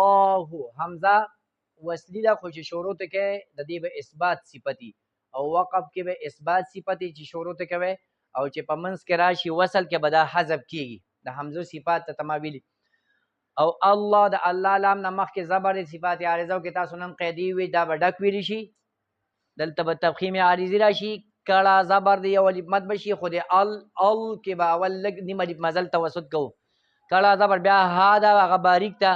الله حمزه وصلی دا خو چې شروع ته کې د دې به اثبات صفتی او وقف کې به اثبات صفتی چې شروع ته کوي او چې په منځ کې راشي وصل کې به دا حذف کیږي د حمزه صفات ته تمابیل او الله د الله لام نه مخکې زبر صفات عارضه کې تاسو نن قیدی وي دا به ډک ویل شي دلته به تفخیم عارضی راشي کړه زبر دی او الف مد بشي خو د ال کې به اول لګ نیم الف مزل توسط کو کړه زبر بیا ها دا هغه باریک ته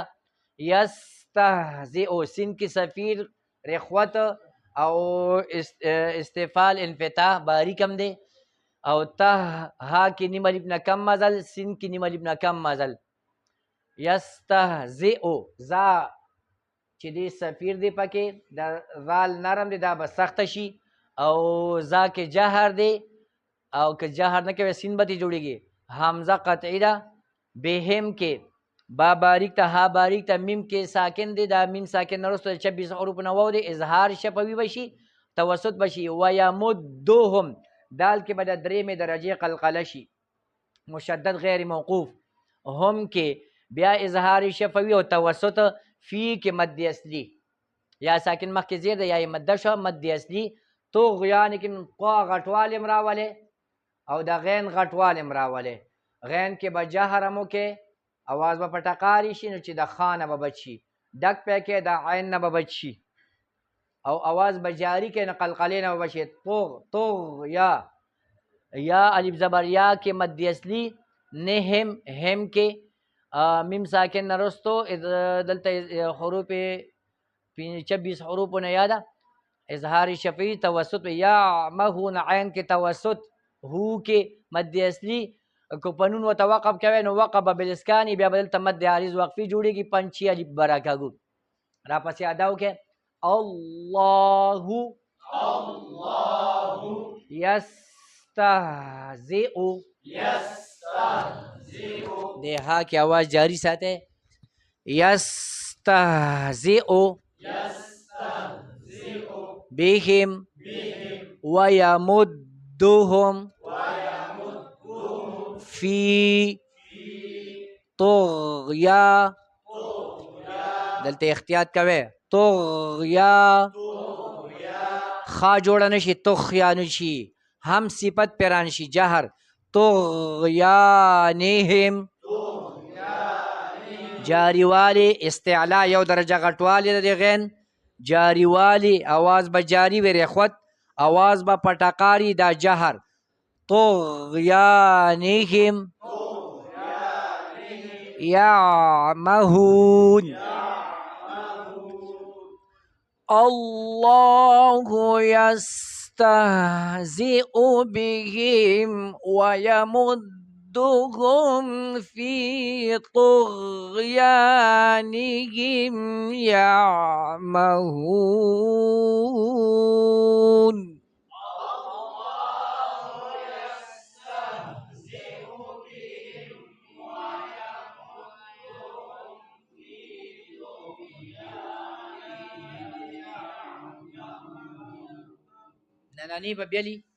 یستهزئ سین کې سفیر رخوت او استفال انفتاح باریک هم دی او ته ها کې نیم الف نه کم مزل سین کې نیم الف نه کم مزل یستهزئ ذا چې دی سفیر دی پکې د ذال نرم دی دا به سخت شي او ذا کې جهر دی او که جهر نه کوي سین به جوړیږي حمزه قطعی ده بهم کې با باریک ته ها باریک ته میم کې ساکن دی دا میم ساکن نرسته 26 حروف نه وو دی اظهار شفوي بشي توسط بشي و یمدهم دال کې به د درېمې درجه قلقله شي مشدد غیر موقوف هم کې بیا اظهار شفوي او توسط فی کې مد اصلی یا ساکن مخ کې زیر ده یا مد شو مد اصلی تو غیان کې قا غټوال امراوله او د غین غټوال امراوله غین کې به جهر مو کې आवाज به پټقاری شي نو چې د خانه به بچي ډک پکې د عین نه به بچي او आवाज به جاری کې نه قلقلې نه بشي تو یا الف زبر یا کې مد اصلی نه هم کې میم ساکن نرستو دلته حروف 26 حروف نه یاده اظهار شفیع توسط یا مهون عین کې توسط هو کې مد اصلی کو پنون وتوقف کوي نو وقف بالاسکانی بیا بدل تمد عارض وقفي جوړيږي پنچي الف برکاګو را پسې اداو کې الله یستهزئ د ها کې आवाज جاری ساته یستهزئ بهم ويمدهم فی طغیا دلته احتیاط کوي طغیا خا جوړه نشي طغیا نشي هم صفت پیران شي جهر طغیانهم جاری والی استعلا یو درجه غټوالی د غین جاری والی आवाज به جاری وي رخوت आवाज به پټقاری دا جهر طغیانهم یعمهون الله یستهزئ بهم ویمدهم فی طغیانهم یعمهون ننانی به بیلی